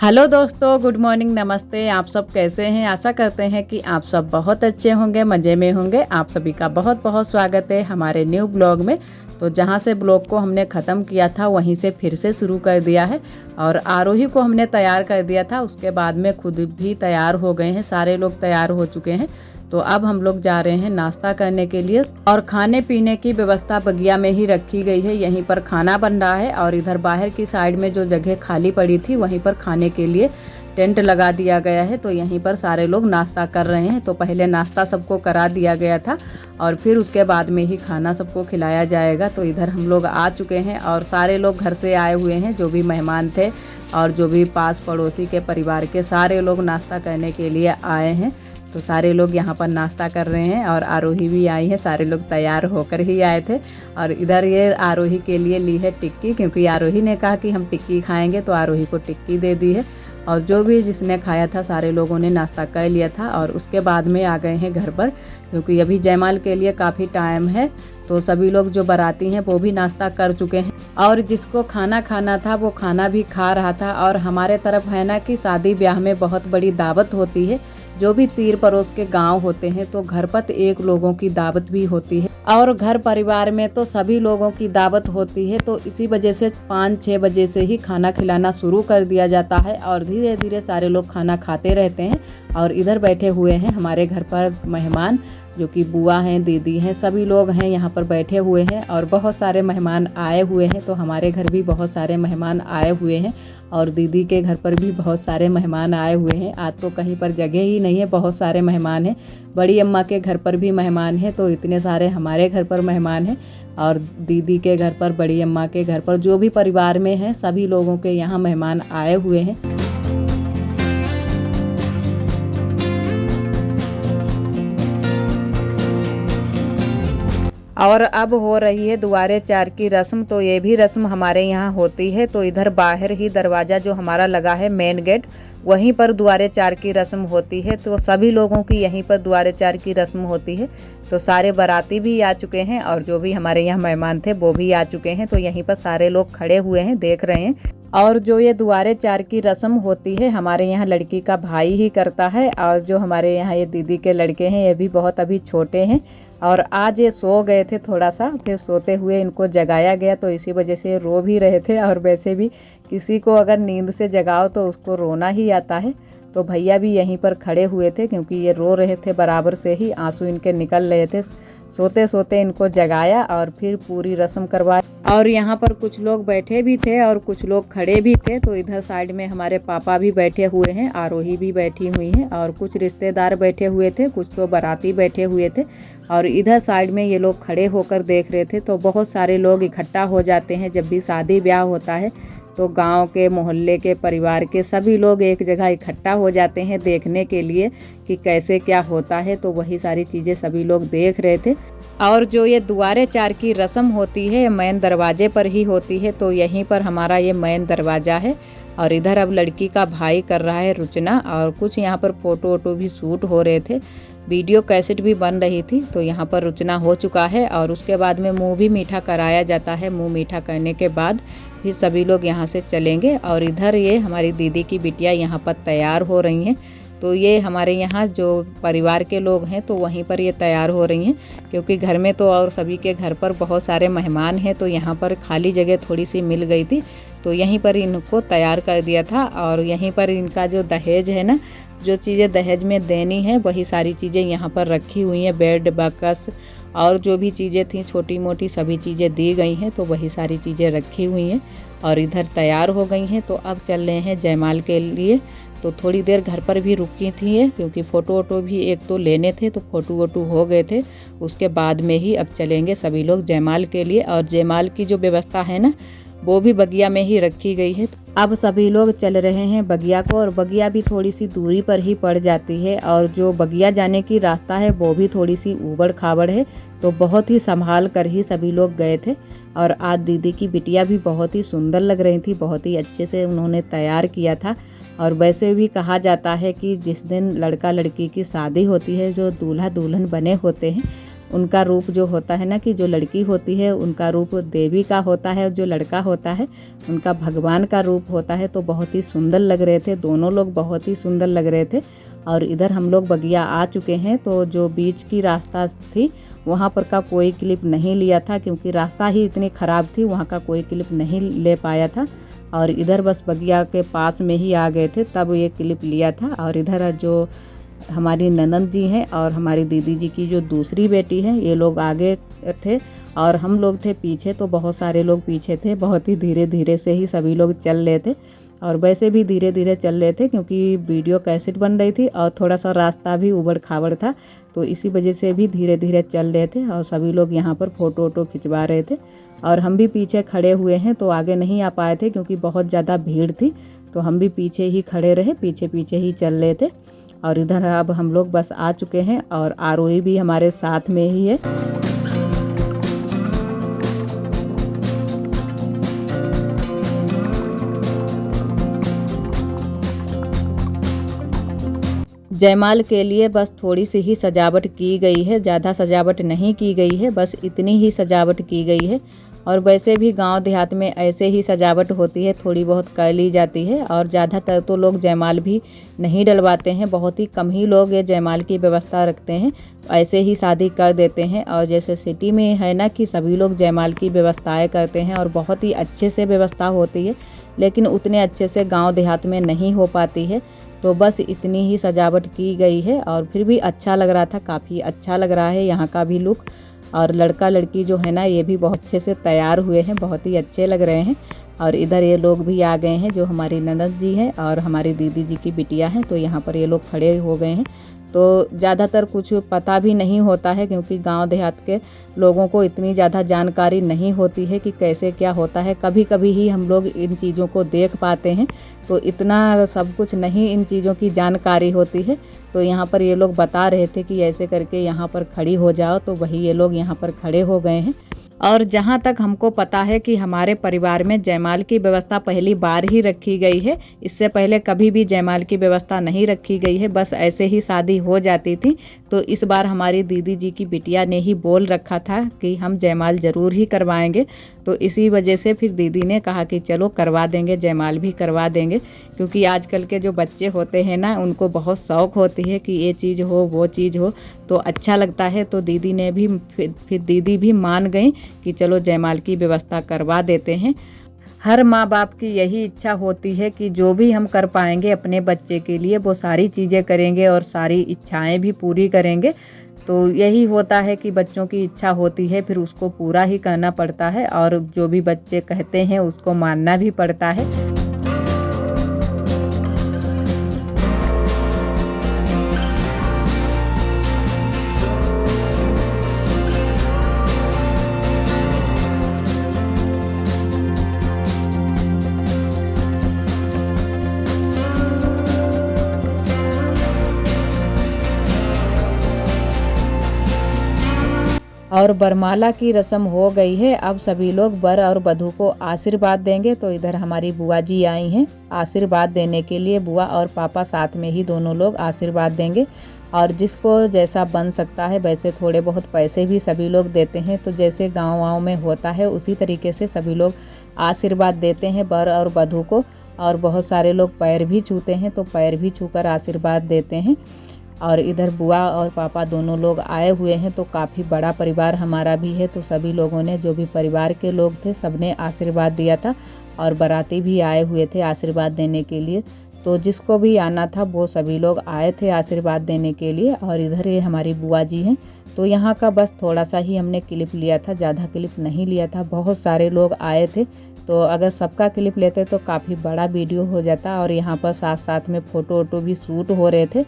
Hello दोस्तों, good morning, नमस्ते। आप सब कैसे हैं? आशा करते हैं कि आप सब बहुत अच्छे होंगे, मज़े में होंगे। आप सभी का बहुत बहुत स्वागत है हमारे न्यू ब्लॉग में। तो जहां से ब्लॉग को हमने ख़त्म किया था वहीं से फिर से शुरू कर दिया है और आरोही को हमने तैयार कर दिया था। उसके बाद में खुद भी तैयार हो गए हैं, सारे लोग तैयार हो चुके हैं। तो अब हम लोग जा रहे हैं नाश्ता करने के लिए और खाने पीने की व्यवस्था बगिया में ही रखी गई है। यहीं पर खाना बन रहा है और इधर बाहर की साइड में जो जगह खाली पड़ी थी वहीं पर खाने के लिए टेंट लगा दिया गया है। तो यहीं पर सारे लोग नाश्ता कर रहे हैं। तो पहले नाश्ता सबको करा दिया गया था और फिर उसके बाद में ही खाना सबको खिलाया जाएगा। तो इधर हम लोग आ चुके हैं और सारे लोग घर से आए हुए हैं, जो भी मेहमान थे और जो भी पास पड़ोसी के परिवार के सारे लोग नाश्ता करने के लिए आए हैं। तो सारे लोग यहाँ पर नाश्ता कर रहे हैं और आरोही भी आई है। सारे लोग तैयार होकर ही आए थे और इधर ये आरोही के लिए ली है टिक्की, क्योंकि आरोही ने कहा कि हम टिक्की खाएंगे, तो आरोही को टिक्की दे दी है। और जो भी जिसने खाया था सारे लोगों ने नाश्ता कर लिया था और उसके बाद में आ गए हैं घर पर, क्योंकि अभी जयमाल के लिए काफ़ी टाइम है। तो सभी लोग जो बाराती हैं वो भी नाश्ता कर चुके हैं और जिसको खाना खाना था वो खाना भी खा रहा था। और हमारे तरफ है ना कि शादी ब्याह में बहुत बड़ी दावत होती है। जो भी तीर पड़ोस के गांव होते हैं तो घर पर एक लोगों की दावत भी होती है और घर परिवार में तो सभी लोगों की दावत होती है। तो इसी वजह से 5-6 बजे से ही खाना खिलाना शुरू कर दिया जाता है और धीरे धीरे सारे लोग खाना खाते रहते हैं। और इधर बैठे हुए हैं हमारे घर पर मेहमान, जो कि बुआ हैं, दीदी हैं, सभी लोग हैं यहाँ पर बैठे हुए हैं और बहुत सारे मेहमान आए हुए हैं। तो हमारे घर भी बहुत सारे मेहमान आए हुए हैं और दीदी के घर पर भी बहुत सारे मेहमान आए हुए हैं। आज तो कहीं पर जगह ही नहीं है, बहुत सारे मेहमान हैं। बड़ी अम्मा के घर पर भी मेहमान हैं, तो इतने सारे हमारे घर पर मेहमान हैं और दीदी के घर पर, बड़ी अम्मा के घर पर, जो भी परिवार में हैं सभी लोगों के यहाँ मेहमान आए हुए हैं। और अब हो रही है दुआरे चार की रस्म। तो ये भी रस्म हमारे यहाँ होती है। तो इधर बाहर ही दरवाज़ा जो हमारा लगा है मेन गेट, वहीं पर दुआरे चार की रस्म होती है। तो सभी लोगों की यहीं पर दुआरे चार की रस्म होती है। तो सारे बाराती भी आ चुके हैं और जो भी हमारे यहाँ मेहमान थे वो भी आ चुके हैं। तो यहीं पर सारे लोग खड़े हुए हैं, देख रहे हैं। और जो ये दुआरे चार की रस्म होती है हमारे यहाँ लड़की का भाई ही करता है और जो हमारे यहाँ ये दीदी के लड़के हैं ये भी बहुत अभी छोटे हैं और आज ये सो गए थे थोड़ा सा, फिर सोते हुए इनको जगाया गया तो इसी वजह से रो भी रहे थे। और वैसे भी किसी को अगर नींद से जगाओ तो उसको रोना ही आता है। तो भैया भी यहीं पर खड़े हुए थे क्योंकि ये रो रहे थे, बराबर से ही आंसू इनके निकल रहे थे। सोते सोते इनको जगाया और फिर पूरी रस्म करवाई। और यहाँ पर कुछ लोग बैठे भी थे और कुछ लोग खड़े भी थे। तो इधर साइड में हमारे पापा भी बैठे हुए हैं, आरोही भी बैठी हुई हैं और कुछ रिश्तेदार बैठे हुए थे, कुछ तो बाराती बैठे हुए थे और इधर साइड में ये लोग खड़े होकर देख रहे थे। तो बहुत सारे लोग इकट्ठा हो जाते हैं जब भी शादी ब्याह होता है। तो गांव के, मोहल्ले के, परिवार के सभी लोग एक जगह इकट्ठा हो जाते हैं देखने के लिए कि कैसे क्या होता है। तो वही सारी चीज़ें सभी लोग देख रहे थे। और जो ये दुआरे चार की रस्म होती है मेन दरवाजे पर ही होती है। तो यहीं पर हमारा ये मेन दरवाज़ा है और इधर अब लड़की का भाई कर रहा है रुचना और कुछ यहाँ पर फ़ोटो वोटो भी शूट हो रहे थे, वीडियो कैसेट भी बन रही थी। तो यहाँ पर रुचना हो चुका है और उसके बाद में मुंह भी मीठा कराया जाता है। मुंह मीठा करने के बाद फिर सभी लोग यहाँ से चलेंगे। और इधर ये हमारी दीदी की बिटिया यहाँ पर तैयार हो रही हैं। तो ये हमारे यहाँ जो परिवार के लोग हैं तो वहीं पर ये तैयार हो रही हैं, क्योंकि घर में तो और सभी के घर पर बहुत सारे मेहमान हैं। तो यहाँ पर खाली जगह थोड़ी सी मिल गई थी तो यहीं पर इनको तैयार कर दिया था। और यहीं पर इनका जो दहेज है ना, जो चीज़ें दहेज में देनी है वही सारी चीज़ें यहाँ पर रखी हुई हैं। बेड, बकस और जो भी चीज़ें थी छोटी मोटी सभी चीज़ें दी गई हैं। तो वही सारी चीज़ें रखी हुई हैं और इधर तैयार हो गई हैं। तो अब चल रहे हैं जयमाल के लिए। तो थोड़ी देर घर पर भी रुकी थी क्योंकि फ़ोटो वोटो भी एक तो लेने थे, तो फ़ोटो वोटो हो गए थे। उसके बाद में ही अब चलेंगे सभी लोग जयमाल के लिए। और जयमाल की जो व्यवस्था है ना वो भी बगिया में ही रखी गई है। अब सभी लोग चल रहे हैं बगिया को और बगिया भी थोड़ी सी दूरी पर ही पड़ जाती है और जो बगिया जाने की रास्ता है वो भी थोड़ी सी ऊबड़ खाबड़ है। तो बहुत ही संभाल कर ही सभी लोग गए थे। और आज दीदी की बिटिया भी बहुत ही सुंदर लग रही थी, बहुत ही अच्छे से उन्होंने तैयार किया था। और वैसे भी कहा जाता है कि जिस दिन लड़का लड़की की शादी होती है, जो दूल्हा दुल्हन बने होते हैं उनका रूप जो होता है ना कि जो लड़की होती है उनका रूप देवी का होता है, जो लड़का होता है उनका भगवान का रूप होता है। तो बहुत ही सुंदर लग रहे थे, दोनों लोग बहुत ही सुंदर लग रहे थे। और इधर हम लोग बगिया आ चुके हैं। तो जो बीच की रास्ता थी वहाँ पर का कोई क्लिप नहीं लिया था, क्योंकि रास्ता ही इतनी ख़राब थी, वहाँ का कोई क्लिप नहीं ले पाया था। और इधर बस बगिया के पास में ही आ गए थे तब ये क्लिप लिया था। और इधर जो हमारी ननद जी हैं और हमारी दीदी जी की जो दूसरी बेटी है, ये लोग आगे थे और हम लोग थे पीछे। तो बहुत सारे लोग पीछे थे, बहुत ही धीरे धीरे से ही सभी लोग चल रहे थे। और वैसे भी धीरे धीरे चल रहे थे क्योंकि वीडियो कैसेट बन रही थी और थोड़ा सा रास्ता भी उबड़ खाबड़ था, तो इसी वजह से भी धीरे धीरे चल रहे थे। और सभी लोग यहाँ पर फ़ोटो वोटो खिंचवा रहे थे और हम भी पीछे खड़े हुए हैं, तो आगे नहीं आ पाए थे क्योंकि बहुत ज़्यादा भीड़ थी। तो हम भी पीछे ही खड़े रहे, पीछे पीछे ही चल रहे थे। और इधर अब हम लोग बस आ चुके हैं और आरोही भी हमारे साथ में ही है। जयमाल के लिए बस थोड़ी सी ही सजावट की गई है, ज़्यादा सजावट नहीं की गई है, बस इतनी ही सजावट की गई है। और वैसे भी गांव देहात में ऐसे ही सजावट होती है, थोड़ी बहुत कर ली जाती है। और ज़्यादातर तो लोग जयमाल भी नहीं डलवाते हैं, बहुत ही कम ही लोग ये जयमाल की व्यवस्था रखते हैं, ऐसे ही शादी कर देते हैं। और जैसे सिटी में है ना कि सभी लोग जयमाल की व्यवस्थाएँ करते हैं और बहुत ही अच्छे से व्यवस्था होती है, लेकिन उतने अच्छे से गाँव देहात में नहीं हो पाती है। तो बस इतनी ही सजावट की गई है और फिर भी अच्छा लग रहा था, काफ़ी अच्छा लग रहा है यहाँ का भी लुक। और लड़का लड़की जो है ना ये भी बहुत अच्छे से तैयार हुए हैं, बहुत ही अच्छे लग रहे हैं। और इधर ये लोग भी आ गए हैं जो हमारी ननद जी हैं और हमारी दीदी जी की बिटिया हैं, तो यहाँ पर ये लोग खड़े हो गए हैं। तो ज़्यादातर कुछ पता भी नहीं होता है क्योंकि गांव देहात के लोगों को इतनी ज़्यादा जानकारी नहीं होती है कि कैसे क्या होता है। कभी कभी ही हम लोग इन चीज़ों को देख पाते हैं, तो इतना सब कुछ नहीं इन चीज़ों की जानकारी होती है। तो यहाँ पर ये लोग बता रहे थे कि ऐसे करके यहाँ पर खड़ी हो जाओ, तो वही ये लोग यहाँ पर खड़े हो गए हैं। और जहाँ तक हमको पता है कि हमारे परिवार में जयमाल की व्यवस्था पहली बार ही रखी गई है, इससे पहले कभी भी जयमाल की व्यवस्था नहीं रखी गई है, बस ऐसे ही शादी हो जाती थी। तो इस बार हमारी दीदी जी की बिटिया ने ही बोल रखा था कि हम जयमाल ज़रूर ही करवाएंगे, तो इसी वजह से फिर दीदी ने कहा कि चलो करवा देंगे, जयमाल भी करवा देंगे। क्योंकि आजकल के जो बच्चे होते हैं ना उनको बहुत शौक़ होती है कि ये चीज़ हो वो चीज़ हो, तो अच्छा लगता है। तो दीदी ने भी फिर दीदी भी मान गई कि चलो जयमाल की व्यवस्था करवा देते हैं। हर माँ बाप की यही इच्छा होती है कि जो भी हम कर पाएंगे अपने बच्चे के लिए वो सारी चीज़ें करेंगे और सारी इच्छाएं भी पूरी करेंगे। तो यही होता है कि बच्चों की इच्छा होती है फिर उसको पूरा ही करना पड़ता है और जो भी बच्चे कहते हैं उसको मानना भी पड़ता है। और बरमाला की रस्म हो गई है, अब सभी लोग वर और वधू को आशीर्वाद देंगे। तो इधर हमारी बुआ जी आई हैं आशीर्वाद देने के लिए, बुआ और पापा साथ में ही दोनों लोग आशीर्वाद देंगे। और जिसको जैसा बन सकता है वैसे थोड़े बहुत पैसे भी सभी लोग देते हैं, तो जैसे गाँव में होता है उसी तरीके से सभी लोग आशीर्वाद देते हैं वर और वधू को। और बहुत सारे लोग पैर भी छूते हैं, तो पैर भी छूकर आशीर्वाद देते हैं। और इधर बुआ और पापा दोनों लोग आए हुए हैं, तो काफ़ी बड़ा परिवार हमारा भी है, तो सभी लोगों ने जो भी परिवार के लोग थे सबने आशीर्वाद दिया था। और बाराती भी आए हुए थे आशीर्वाद देने के लिए, तो जिसको भी आना था वो सभी लोग आए थे आशीर्वाद देने के लिए। और इधर ये हमारी बुआ जी हैं, तो यहाँ का बस थोड़ा सा ही हमने क्लिप लिया था, ज़्यादा क्लिप नहीं लिया था। बहुत सारे लोग आए थे, तो अगर सबका क्लिप लेते तो काफ़ी बड़ा वीडियो हो जाता। और यहाँ पर साथ साथ में फ़ोटो वोटो भी शूट हो रहे थे।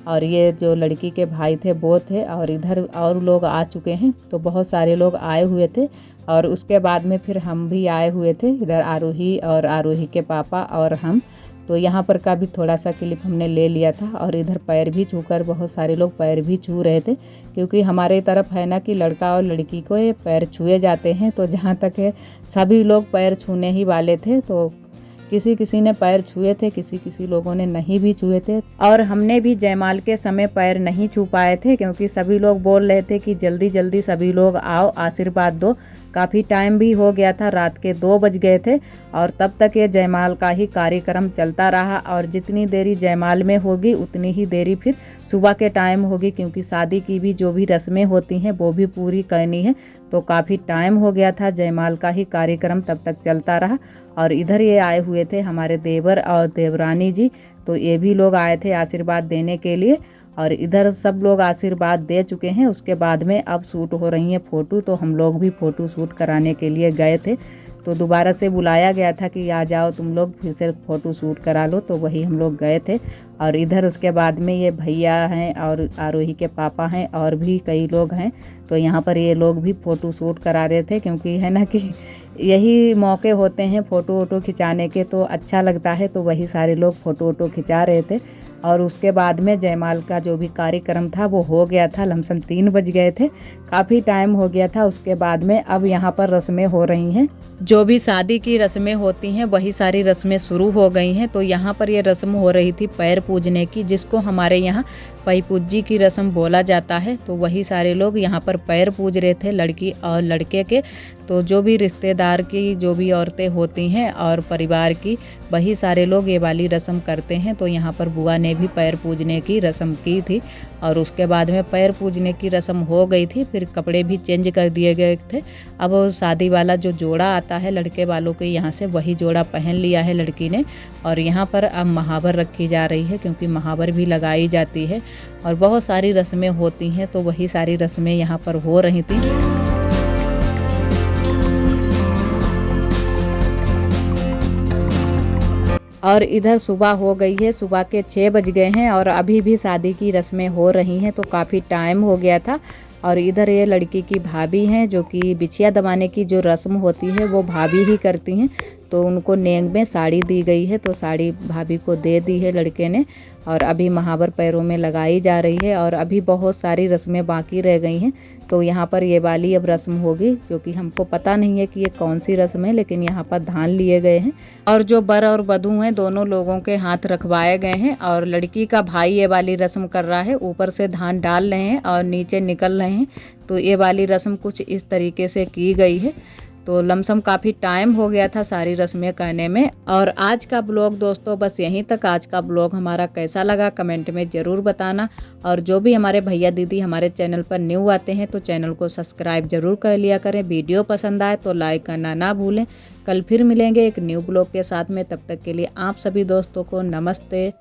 और ये जो लड़की के भाई थे वो थे, और इधर और लोग आ चुके हैं, तो बहुत सारे लोग आए हुए थे। और उसके बाद में फिर हम भी आए हुए थे, इधर आरोही और आरोही के पापा और हम। तो यहाँ पर का भी थोड़ा सा क्लिप हमने ले लिया था। और इधर पैर भी छूकर बहुत सारे लोग पैर भी छू रहे थे, क्योंकि हमारे तरफ है ना कि लड़का और लड़की को ये पैर छुए जाते हैं। तो जहाँ तक है सभी लोग पैर छूने ही वाले थे, तो किसी किसी ने पैर छुए थे, किसी किसी लोगों ने नहीं भी छुए थे। और हमने भी जयमाल के समय पैर नहीं छू पाए थे क्योंकि सभी लोग बोल रहे थे कि जल्दी जल्दी सभी लोग आओ, आशीर्वाद दो। काफ़ी टाइम भी हो गया था, रात के 2 बज गए थे और तब तक ये जयमाल का ही कार्यक्रम चलता रहा। और जितनी देरी जयमाल में होगी उतनी ही देरी फिर सुबह के टाइम होगी, क्योंकि शादी की भी जो भी रस्में होती हैं वो भी पूरी करनी है। तो काफ़ी टाइम हो गया था, जयमाल का ही कार्यक्रम तब तक चलता रहा। और इधर ये आए हुए थे हमारे देवर और देवरानी जी, तो ये भी लोग आए थे आशीर्वाद देने के लिए। और इधर सब लोग आशीर्वाद दे चुके हैं। उसके बाद में अब शूट हो रही हैं फ़ोटो, तो हम लोग भी फ़ोटो शूट कराने के लिए गए थे। तो दोबारा से बुलाया गया था कि आ जाओ तुम लोग, फिर से फ़ोटो शूट करा लो, तो वही हम लोग गए थे। और इधर उसके बाद में ये भैया हैं और आरोही के पापा हैं और भी कई लोग हैं, तो यहाँ पर ये लोग भी फ़ोटो शूट करा रहे थे, क्योंकि है ना कि यही मौके होते हैं फ़ोटो वोटो खिंचाने के, तो अच्छा लगता है। तो वही सारे लोग फ़ोटो वोटो खिंचा रहे थे। और उसके बाद में जयमाल का जो भी कार्यक्रम था वो हो गया था, लमसम 3 बज गए थे, काफ़ी टाइम हो गया था। उसके बाद में अब यहाँ पर रस्में हो रही हैं, जो भी शादी की रस्में होती हैं वही सारी रस्में शुरू हो गई हैं। तो यहाँ पर ये रस्म हो रही थी पैर पूजने की, जिसको हमारे यहाँ पई पूजी की रस्म बोला जाता है। तो वही सारे लोग यहाँ पर पैर पूज रहे थे, लड़की और लड़के के। तो जो भी रिश्तेदार की जो भी औरतें होती हैं और परिवार की, वही सारे लोग ये वाली रस्म करते हैं। तो यहाँ पर बुआ ने भी पैर पूजने की रस्म की थी और उसके बाद में पैर पूजने की रस्म हो गई थी। फिर कपड़े भी चेंज कर दिए गए थे। अब शादी वाला जो जोड़ा आता है लड़के वालों के यहाँ से, वही जोड़ा पहन लिया है लड़की ने। और यहाँ पर अब महावर रखी जा रही है, क्योंकि महावर भी लगाई जाती है और बहुत सारी रस्में होती हैं। तो वही सारी रस्में यहाँ पर हो रही थी। और इधर सुबह हो गई है, सुबह के 6 बज गए हैं और अभी भी शादी की रस्में हो रही हैं। तो काफ़ी टाइम हो गया था। और इधर ये लड़की की भाभी हैं, जो कि बिछिया दबाने की जो रस्म होती है वो भाभी ही करती हैं। तो उनको नेंग में साड़ी दी गई है, तो साड़ी भाभी को दे दी है लड़के ने। और अभी महावर पैरों में लगाई जा रही है और अभी बहुत सारी रस्में बाकी रह गई हैं। तो यहाँ पर ये वाली अब रस्म होगी, जो कि हमको पता नहीं है कि ये कौन सी रस्म है, लेकिन यहाँ पर धान लिए गए हैं और जो बर और वधू हैं दोनों लोगों के हाथ रखवाए गए हैं। और लड़की का भाई ये वाली रस्म कर रहा है, ऊपर से धान डाल रहे हैं और नीचे निकल रहे हैं। तो ये वाली रस्म कुछ इस तरीके से की गई है। तो लमसम काफ़ी टाइम हो गया था सारी रस्में करने में। और आज का ब्लॉग दोस्तों बस यहीं तक। आज का ब्लॉग हमारा कैसा लगा कमेंट में ज़रूर बताना। और जो भी हमारे भैया दीदी हमारे चैनल पर न्यू आते हैं तो चैनल को सब्सक्राइब ज़रूर कर लिया करें। वीडियो पसंद आए तो लाइक करना ना भूलें। कल फिर मिलेंगे एक न्यू ब्लॉग के साथ में, तब तक के लिए आप सभी दोस्तों को नमस्ते।